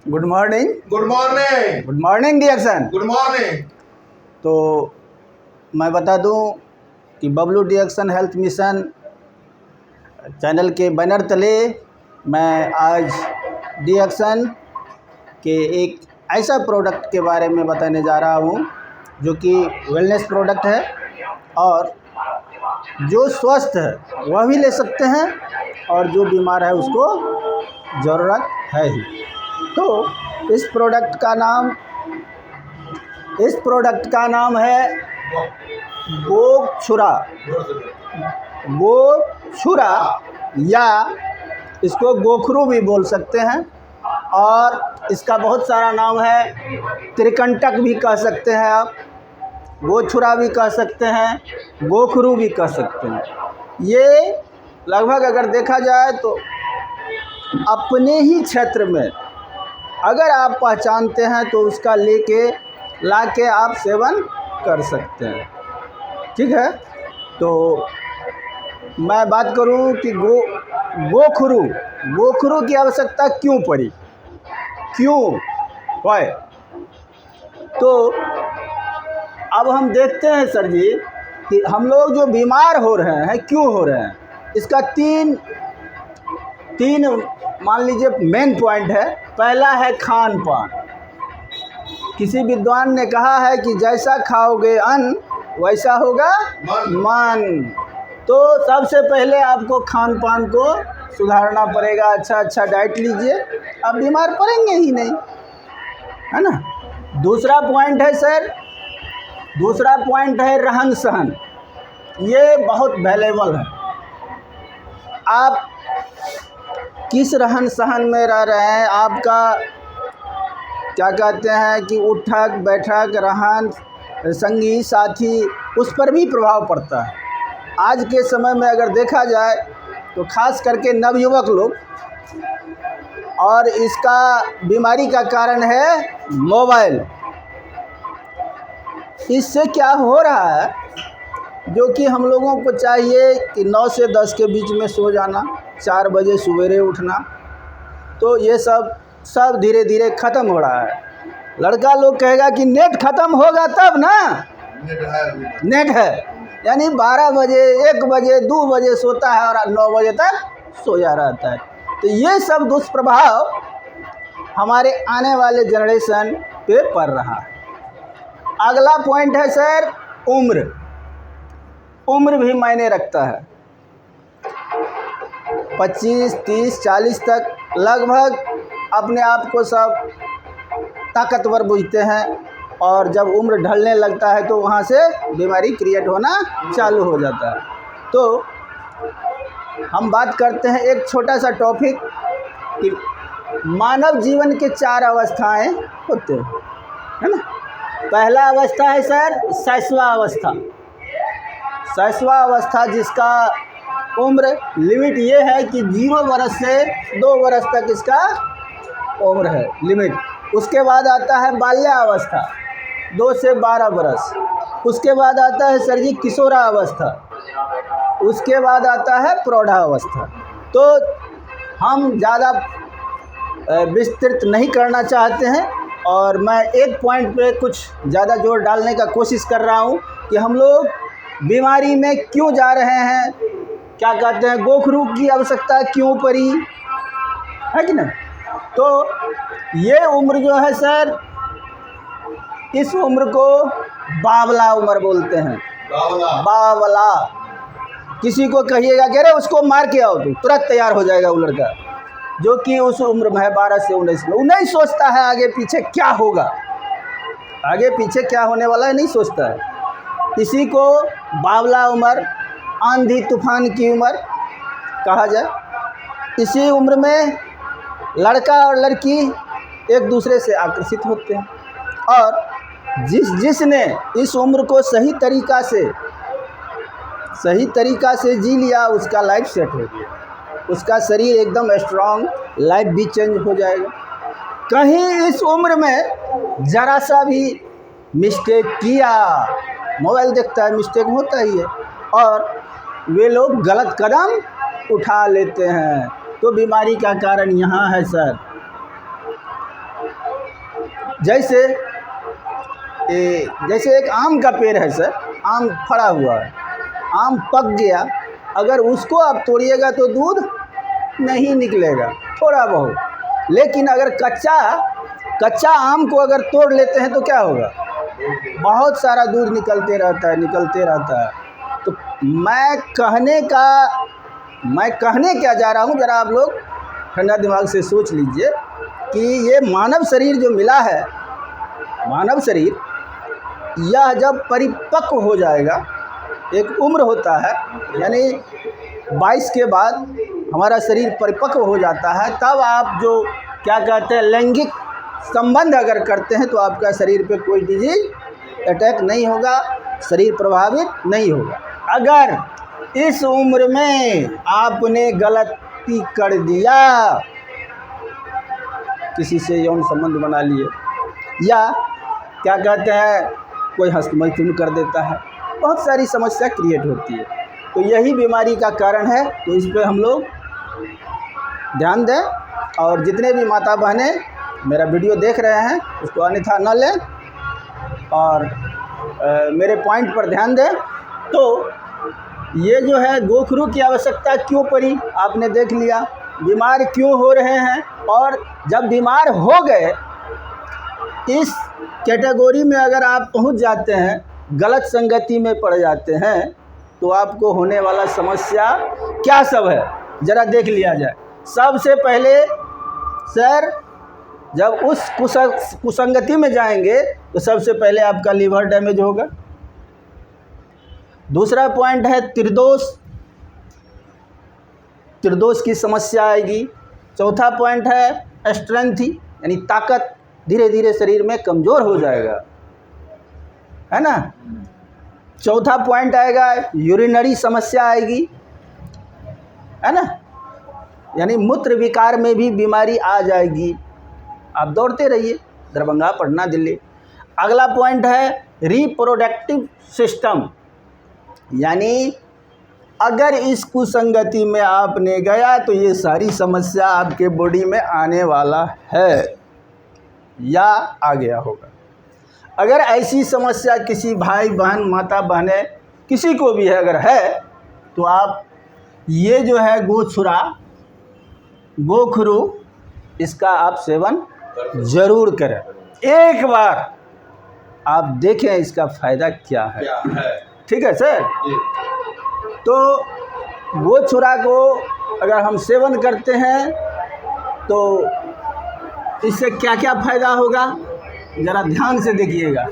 Good morning. Good morning. Good morning dear son. Good morning. तो मैं बता दूं कि बबलू डिएक्शन हेल्थ मिशन चैनल के बैनर तले मैं आज डिएक्शन के एक ऐसा प्रोडक्ट के बारे में बताने जा रहा हूं जो कि वेलनेस प्रोडक्ट है और जो स्वस्थ है वह भी ले सकते हैं और जो बीमार है उसको ज़रूरत है ही। तो इस प्रोडक्ट का नाम है गोक्षुरा। गोक्षुरा या इसको गोखरू भी बोल सकते हैं और इसका बहुत सारा नाम है। त्रिकंटक भी कह सकते हैं आप, गोक्षुरा भी कह सकते हैं, गोखरू भी कह सकते हैं। ये लगभग अगर देखा जाए तो अपने ही क्षेत्र में अगर आप पहचानते हैं तो उसका ला के आप सेवन कर सकते हैं। ठीक है, तो मैं बात करूं कि गोखरू की आवश्यकता क्यों पड़ी, क्यों है। तो अब हम देखते हैं सर जी कि हम लोग जो बीमार हो रहे हैं क्यों हो रहे हैं, इसका तीन मान लीजिए मेन पॉइंट है। पहला है खान पान। किसी विद्वान ने कहा है कि जैसा खाओगे अन्न वैसा होगा मन। तो सबसे पहले आपको खान पान को सुधारना पड़ेगा। अच्छा डाइट लीजिए, आप बीमार पड़ेंगे ही नहीं, है ना। दूसरा पॉइंट है सर, दूसरा पॉइंट है रहन सहन। ये बहुत वैल्यूएबल है। आप किस रहन सहन में रह रहे हैं, आपका क्या कहते हैं कि उठक बैठक रहन संगी साथी, उस पर भी प्रभाव पड़ता है। आज के समय में अगर देखा जाए तो खास करके नवयुवक लोग, और इसका बीमारी का कारण है मोबाइल। इससे क्या हो रहा है, जो कि हम लोगों को चाहिए कि 9 से 10 के बीच में सो जाना, 4 बजे सवेरे उठना, तो ये सब धीरे धीरे ख़त्म हो रहा है। लड़का लोग कहेगा कि नेट ख़त्म होगा तब ना, नेट है, यानी 12 बजे 1 बजे 2 बजे सोता है और 9 बजे तक सोया रहता है। तो ये सब दुष्प्रभाव हमारे आने वाले जनरेशन पे पड़ रहा है। अगला पॉइंट है सर उम्र। उम्र भी मायने रखता है। 25, 30, 40 तक लगभग अपने आप को सब ताकतवर बुझते हैं और जब उम्र ढलने लगता है तो वहाँ से बीमारी क्रिएट होना चालू हो जाता है। तो हम बात करते हैं एक छोटा सा टॉपिक कि मानव जीवन के 4 अवस्थाएं होते हैं, है ना। पहला अवस्था है सर शैशवा अवस्था। शैशवा अवस्था जिसका उम्र लिमिट ये है कि 0 वर्ष से 2 वर्ष तक इसका उम्र है लिमिट। उसके बाद आता है बाल्यावस्था 2 से 12 वर्ष। उसके बाद आता है सर जी किशोरावस्था। उसके बाद आता है प्रौढ़ावस्था। तो हम ज़्यादा विस्तृत नहीं करना चाहते हैं और मैं एक पॉइंट पे कुछ ज़्यादा जोर डालने का कोशिश कर रहा हूँ कि हम लोग बीमारी में क्यों जा रहे हैं, क्या कहते हैं, गोखरू की आवश्यकता क्यों पड़ी, है कि नहीं। तो ये उम्र जो है सर, इस उम्र को बावला उम्र बोलते हैं। बावला। किसी को कहिएगा कि अरे उसको मार के आओ, तो तुरंत तैयार हो जाएगा वो लड़का, जो कि उस उम्र में है 12 से 19 में। वो नहीं सोचता है आगे पीछे क्या होगा, आगे पीछे क्या होने वाला है नहीं सोचता है। इसी को बावला उम्र, आंधी तूफान की उम्र कहा जाए। इसी उम्र में लड़का और लड़की एक दूसरे से आकर्षित होते हैं और जिसने इस उम्र को सही तरीका से जी लिया, उसका लाइफ सेट हो गया, उसका शरीर एकदम स्ट्रांग, लाइफ भी चेंज हो जाएगा। कहीं इस उम्र में ज़रा सा भी मिस्टेक किया, मोबाइल देखता है, मिस्टेक होता ही है, और वे लोग गलत कदम उठा लेते हैं। तो बीमारी का कारण यहाँ है सर। जैसे जैसे एक आम का पेड़ है सर, आम फड़ा हुआ है, आम पक गया, अगर उसको आप तोड़िएगा तो दूध नहीं निकलेगा, थोड़ा बहुत। लेकिन अगर कच्चा आम को अगर तोड़ लेते हैं तो क्या होगा, बहुत सारा दूध निकलते रहता है। तो मैं कहने क्या जा रहा हूँ, ज़रा आप लोग ठंडा दिमाग से सोच लीजिए कि ये मानव शरीर जो मिला है, मानव शरीर यह जब परिपक्व हो जाएगा, एक उम्र होता है, यानी 22 के बाद हमारा शरीर परिपक्व हो जाता है, तब आप जो क्या कहते हैं लैंगिक संबंध अगर करते हैं तो आपका शरीर पे कोई डिजीज अटैक नहीं होगा, शरीर प्रभावित नहीं होगा। अगर इस उम्र में आपने गलती कर दिया, किसी से यौन संबंध बना लिए, या क्या कहते हैं कोई हस्तमैथुन कर देता है, बहुत सारी समस्या क्रिएट होती है। तो यही बीमारी का कारण है। तो इस पे हम लोग ध्यान दें, और जितने भी माता बहनें मेरा वीडियो देख रहे हैं उसको अन्यथा न लें और मेरे पॉइंट पर ध्यान दें। तो ये जो है गोखरू की आवश्यकता क्यों पड़ी, आपने देख लिया, बीमार क्यों हो रहे हैं, और जब बीमार हो गए, इस कैटेगरी में अगर आप पहुंच जाते हैं, गलत संगति में पड़ जाते हैं, तो आपको होने वाला समस्या क्या सब है ज़रा देख लिया जाए। सबसे पहले सर, जब उस कुसंगति में जाएंगे तो सबसे पहले आपका लीवर डैमेज होगा। दूसरा पॉइंट है त्रिदोष की समस्या आएगी। चौथा पॉइंट है स्ट्रेंथ, यानी ताकत धीरे धीरे शरीर में कमज़ोर हो जाएगा, है ना। चौथा पॉइंट आएगा यूरिनरी समस्या आएगी, है ना, यानी मूत्र विकार में भी बीमारी आ जाएगी। आप दौड़ते रहिए, दरभंगा, पटना, दिल्ली। अगला पॉइंट है रिप्रोडक्टिव सिस्टम, यानी अगर इस कुसंगति में आपने गया तो ये सारी समस्या आपके बॉडी में आने वाला है या आ गया होगा। अगर ऐसी समस्या किसी भाई बहन, माता बहने, किसी को भी है, अगर है, तो आप ये जो है गोखरू, इसका आप सेवन ज़रूर करें। एक बार आप देखें इसका फ़ायदा क्या है। ठीक है सर। तो गोछुरा को अगर हम सेवन करते हैं तो इससे क्या क्या फ़ायदा होगा, ज़रा ध्यान से देखिएगा।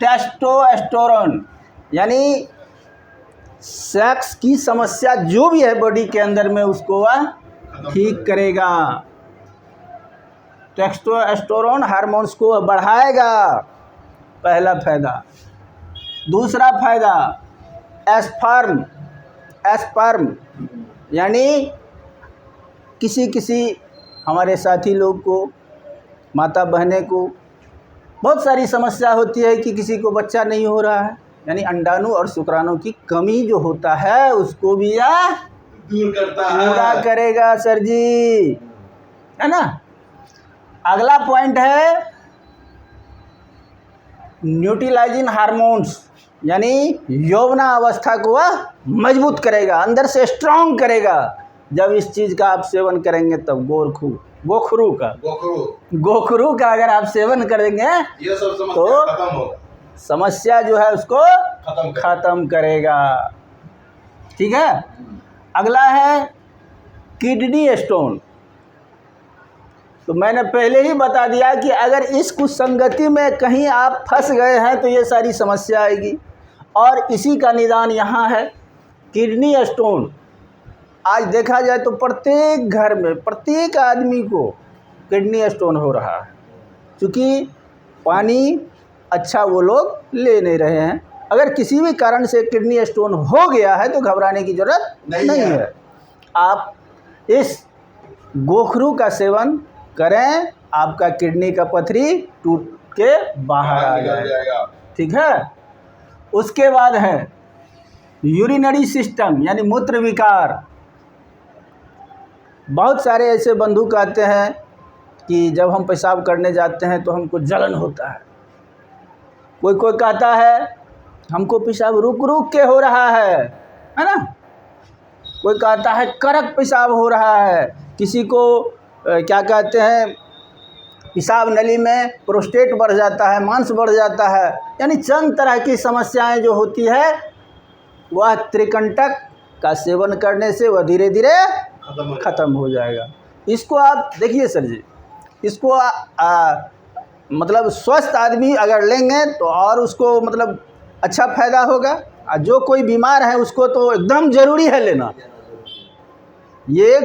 टेस्टोस्टेरोन, यानी सेक्स की समस्या जो भी है बॉडी के अंदर में, उसको वह ठीक करेगा। टेस्टोस्टेरोन हार्मोन्स को बढ़ाएगा, पहला फ़ायदा। दूसरा फ़ायदा एस्पर्म, यानी किसी हमारे साथी लोग को, माता बहने को बहुत सारी समस्या होती है कि किसी को बच्चा नहीं हो रहा है, यानी अंडाणु और शुक्राणु की कमी जो होता है उसको भी यह दूर करता है, पूरा करेगा सर जी, है ना। अगला पॉइंट है न्यूट्रलाइजिंग हार्मोन्स, यानी यौवना अवस्था को वह मजबूत करेगा, अंदर से स्ट्रांग करेगा। जब इस चीज़ का आप सेवन करेंगे तब गोखरू का अगर आप सेवन करेंगे ये सब समस्या तो खत्म होगा, समस्या जो है उसको खत्म करेगा। ठीक है। अगला है किडनी स्टोन। तो मैंने पहले ही बता दिया कि अगर इस कुसंगति में कहीं आप फंस गए हैं तो ये सारी समस्या आएगी, और इसी का निदान यहाँ है किडनी स्टोन। आज देखा जाए तो प्रत्येक घर में, प्रत्येक आदमी को किडनी स्टोन हो रहा है, क्योंकि पानी अच्छा वो लोग ले नहीं रहे हैं। अगर किसी भी कारण से किडनी स्टोन हो गया है तो घबराने की ज़रूरत नहीं है। आप इस गोखरू का सेवन करें, आपका किडनी का पथरी टूट के बाहर आ जाएगा। ठीक है। उसके बाद है यूरिनरी सिस्टम, यानी मूत्र विकार। बहुत सारे ऐसे बंधु कहते हैं कि जब हम पेशाब करने जाते हैं तो हमको जलन होता है। कोई कोई कहता है हमको पेशाब रुक रुक के हो रहा है ना। कोई कहता है कड़क पेशाब हो रहा है। किसी को क्या कहते हैं, पेशाब नली में प्रोस्टेट बढ़ जाता है, मांस बढ़ जाता है। यानी चंद तरह की समस्याएं जो होती है वह त्रिकंटक का सेवन करने से वह धीरे धीरे ख़त्म हो जाएगा। इसको आप देखिए सर जी, इसको मतलब स्वस्थ आदमी अगर लेंगे तो और उसको मतलब अच्छा फ़ायदा होगा। और जो कोई बीमार है उसको तो एकदम ज़रूरी है लेना। ये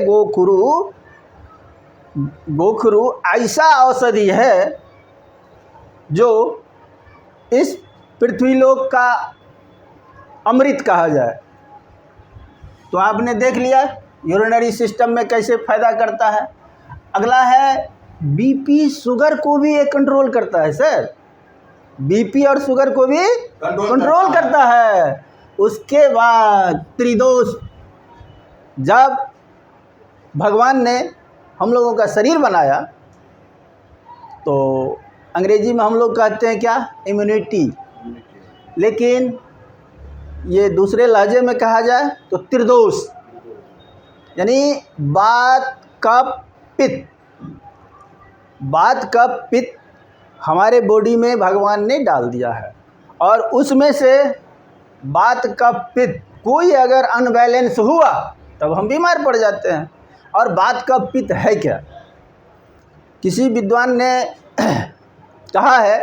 गोखरू ऐसा औषधि है जो इस पृथ्वीलोक का अमृत कहा जाए। तो आपने देख लिया यूरिनरी सिस्टम में कैसे फ़ायदा करता है। अगला है बीपी, शुगर को भी ये कंट्रोल करता है सर। बीपी और शुगर को भी कंट्रोल करता है। उसके बाद त्रिदोष, जब भगवान ने हम लोगों का शरीर बनाया तो अंग्रेजी में हम लोग कहते हैं क्या, इम्यूनिटी, लेकिन ये दूसरे लहजे में कहा जाए तो त्रिदोष, यानी वात कफ पित्त। वात कफ पित्त हमारे बॉडी में भगवान ने डाल दिया है और उसमें से वात कफ पित्त कोई अगर अनबैलेंस हुआ तब हम बीमार पड़ जाते हैं। और वात कफ पित्त है क्या? किसी विद्वान ने कहा है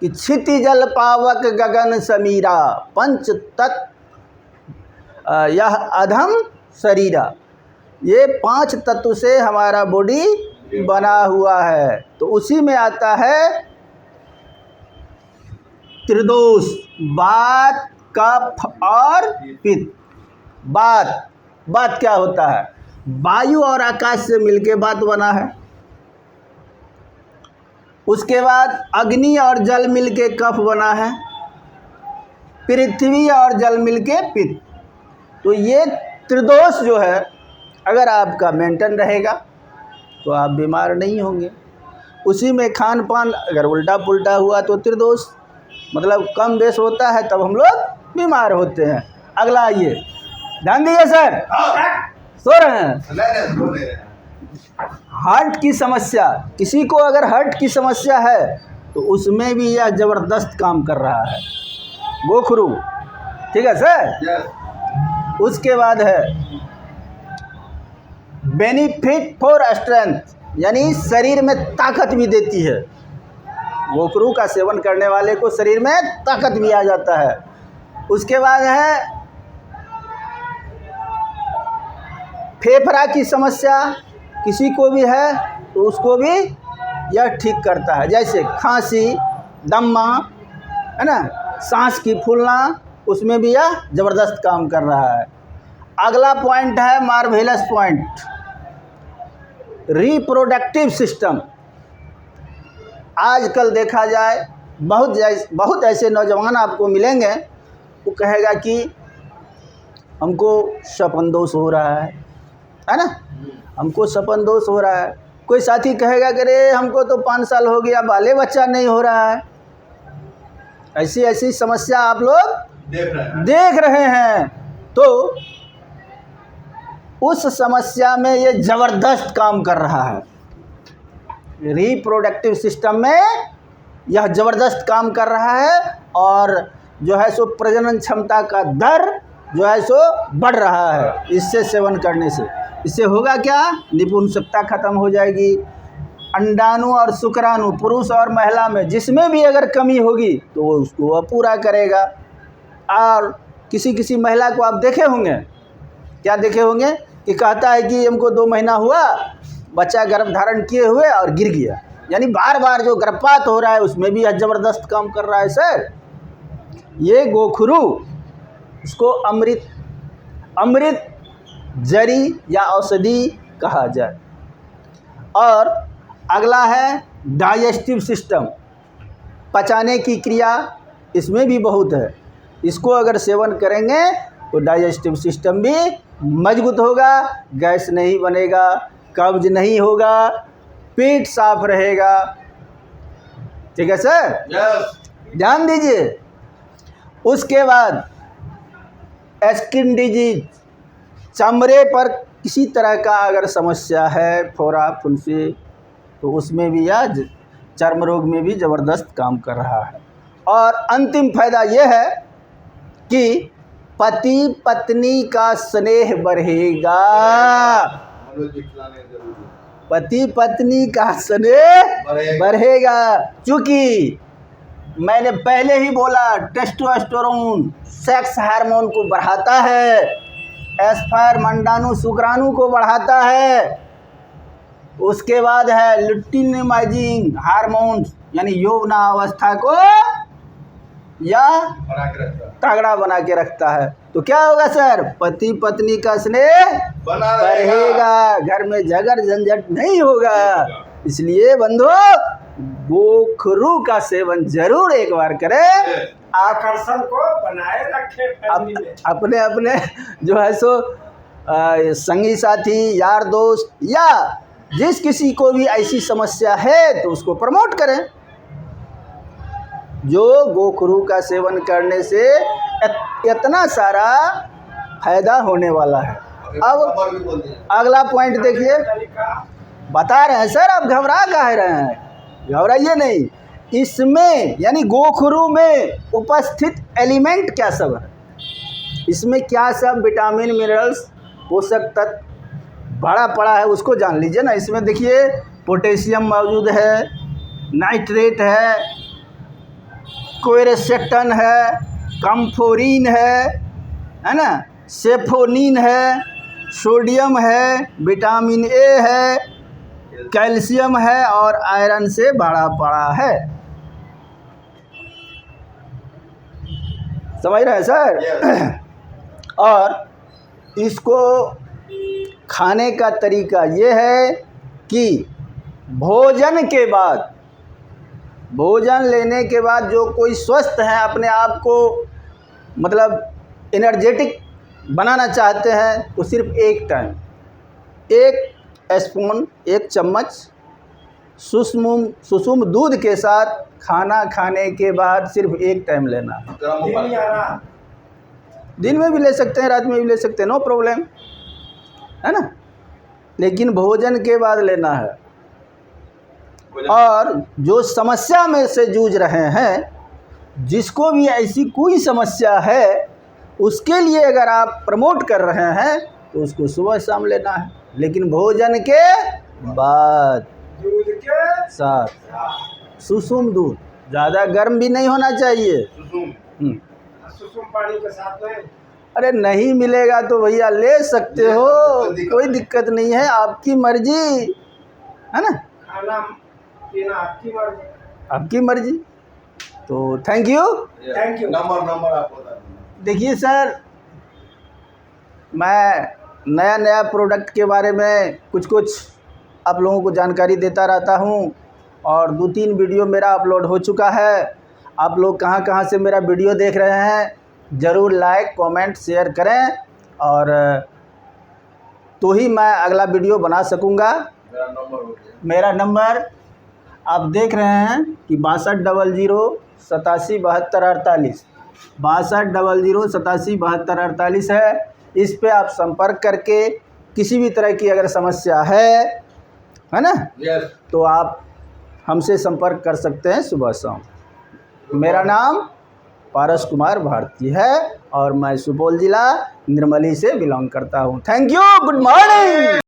कि क्षिति जल पावक गगन समीरा पंच तत्व यह अधम शरीरा। ये 5 तत्व से हमारा बॉडी बना हुआ है। तो उसी में आता है त्रिदोष, वात कफ और पित्त। वात क्या होता है? वायु और आकाश से मिलके वात बना है। उसके बाद अग्नि और जल मिलके कफ बना है। पृथ्वी और जल मिलके पित्त। तो ये त्रिदोष जो है अगर आपका मेंटेन रहेगा तो आप बीमार नहीं होंगे। उसी में खान पान अगर उल्टा पुल्टा हुआ तो त्रिदोष मतलब कम बेस होता है, तब हम लोग बीमार होते हैं। अगला आइए, ध्यान दीजिए सर, सो रहे हैं। हार्ट की समस्या, किसी को अगर हार्ट की समस्या है तो उसमें भी यह ज़बरदस्त काम कर रहा है गोखरू, ठीक है सर। उसके बाद है बेनिफिट फॉर स्ट्रेंथ, यानी शरीर में ताकत भी देती है। गोखरू का सेवन करने वाले को शरीर में ताकत भी आ जाता है। उसके बाद है फेफड़ा की समस्या, किसी को भी है तो उसको भी यह ठीक करता है। जैसे खांसी, दम्मा, है ना, सांस की फूलना, उसमें भी यह ज़बरदस्त काम कर रहा है। अगला पॉइंट है मार्वेलस पॉइंट, रिप्रोडक्टिव सिस्टम। आजकल देखा जाए बहुत ऐसे नौजवान आपको मिलेंगे, वो कहेगा कि हमको सपन दोष हो रहा है ना, हमको सपन दोष हो रहा है। कोई साथी कहेगा कि अरे हमको तो 5 साल हो गया, बाले बच्चा नहीं हो रहा है। ऐसी ऐसी समस्या आप लोग देख रहे हैं। तो उस समस्या में ये ज़बरदस्त काम कर रहा है। रिप्रोडक्टिव सिस्टम में यह ज़बरदस्त काम कर रहा है और जो है सो प्रजनन क्षमता का दर जो है सो बढ़ रहा है इससे सेवन करने से। इससे होगा क्या, निपुंसकता खत्म हो जाएगी। अंडाणु और शुक्राणु पुरुष और महिला में जिसमें भी अगर कमी होगी तो वो उसको वह पूरा करेगा। और किसी महिला को आप देखे होंगे, क्या देखे होंगे कि कहता है कि हमको 2 महीना हुआ, बच्चा गर्भ धारण किए हुए और गिर गया। यानी बार बार जो गर्भपात हो रहा है उसमें भी यह ज़बरदस्त काम कर रहा है सर। ये गोखरू, इसको अमृत जड़ी या औषधि कहा जाए। और अगला है डाइजेस्टिव सिस्टम, पचाने की क्रिया इसमें भी बहुत है। इसको अगर सेवन करेंगे तो डाइजेस्टिव सिस्टम भी मजबूत होगा, गैस नहीं बनेगा, कब्ज नहीं होगा, पेट साफ रहेगा। ठीक है सर? ध्यान दीजिए। उसके बाद स्किन डिजीज, चमड़े पर किसी तरह का अगर समस्या है, फोड़ा फुंसी, तो उसमें भी यह चर्म रोग में भी ज़बरदस्त काम कर रहा है। और अंतिम फायदा यह है कि पति पत्नी का स्नेह बढ़ेगा। पति पत्नी का स्नेह बढ़ेगा, क्योंकि मैंने पहले ही बोला टेस्टोस्टेरोन सेक्स हार्मोन को बढ़ाता है, एस्पर मंडाणु शुक्राणु को बढ़ाता है। उसके बाद है लुटिनिमाइजिंग हार्मोन्स, यानी यौवनावस्था को या तगड़ा बना के रखता है। तो क्या होगा सर? पति पत्नी का स्नेह बढ़ेगा, घर में झगड़ झंझट नहीं होगा। इसलिए बंधु गोखरू का सेवन जरूर एक बार करें। आकर्षण को बनाए रखे अपने अपने जो है सो संगी साथी, यार दोस्त या जिस किसी को भी ऐसी समस्या है तो उसको प्रमोट करें। जो गोखरू का सेवन करने से इतना सारा फायदा होने वाला है। अब अगला पॉइंट देखिए, बता रहे हैं सर, आप घबरा काहे रहे हैं? घबराइए नहीं। इसमें यानी गोखरू में उपस्थित एलिमेंट क्या सब है, इसमें क्या सब विटामिन मिनरल्स पोषक तत्व भरा पड़ा है, उसको जान लीजिए ना। इसमें देखिए पोटेशियम मौजूद है, नाइट्रेट है, क्वेरसेटन है, कम्फोरिन है ना, सेफोनिन है, सोडियम है, विटामिन ए है, कैल्शियम है और आयरन से भरा पड़ा है। समझ रहे हैं सर? और इसको खाने का तरीका ये है कि भोजन के बाद, भोजन लेने के बाद जो कोई स्वस्थ है, अपने आप को मतलब एनर्जेटिक बनाना चाहते हैं, तो सिर्फ एक टाइम 1 स्पून 1 चम्मच सुसुम दूध के साथ खाना खाने के बाद सिर्फ एक टाइम लेना। दिन में भी ले सकते हैं, रात में भी ले सकते हैं, नो प्रॉब्लम, है ना, लेकिन भोजन के बाद लेना है। और जो समस्या में से जूझ रहे हैं, जिसको भी ऐसी कोई समस्या है, उसके लिए अगर आप प्रमोट कर रहे हैं तो उसको सुबह शाम लेना है, लेकिन भोजन के बाद दूध के साथ सुसुम दूध, ज़्यादा गर्म भी नहीं होना चाहिए। सुसुम पानी के साथ में। अरे नहीं मिलेगा तो भैया ले सकते हो, कोई दिक्कत नहीं है, आपकी मर्जी, है ना, खाना पीना आपकी मर्जी, आपकी मर्जी। तो थैंक यू। नंबर आप बता दीजिए। देखिए सर, मैं नया प्रोडक्ट के बारे में कुछ आप लोगों को जानकारी देता रहता हूं, और 2-3 वीडियो मेरा अपलोड हो चुका है। आप लोग कहां से मेरा वीडियो देख रहे हैं, ज़रूर लाइक कमेंट शेयर करें, और तो ही मैं अगला वीडियो बना सकूंगा। मेरा नंबर आप देख रहे हैं कि 6200 87 72 48, 6200 87 72 48 है। इस पे आप संपर्क करके किसी भी तरह की अगर समस्या है ना, तो आप हमसे संपर्क कर सकते हैं सुबह शाम। मेरा नाम पारस कुमार भारती है और मैं सुपौल जिला निर्मली से बिलोंग करता हूँ। Thank you, good morning.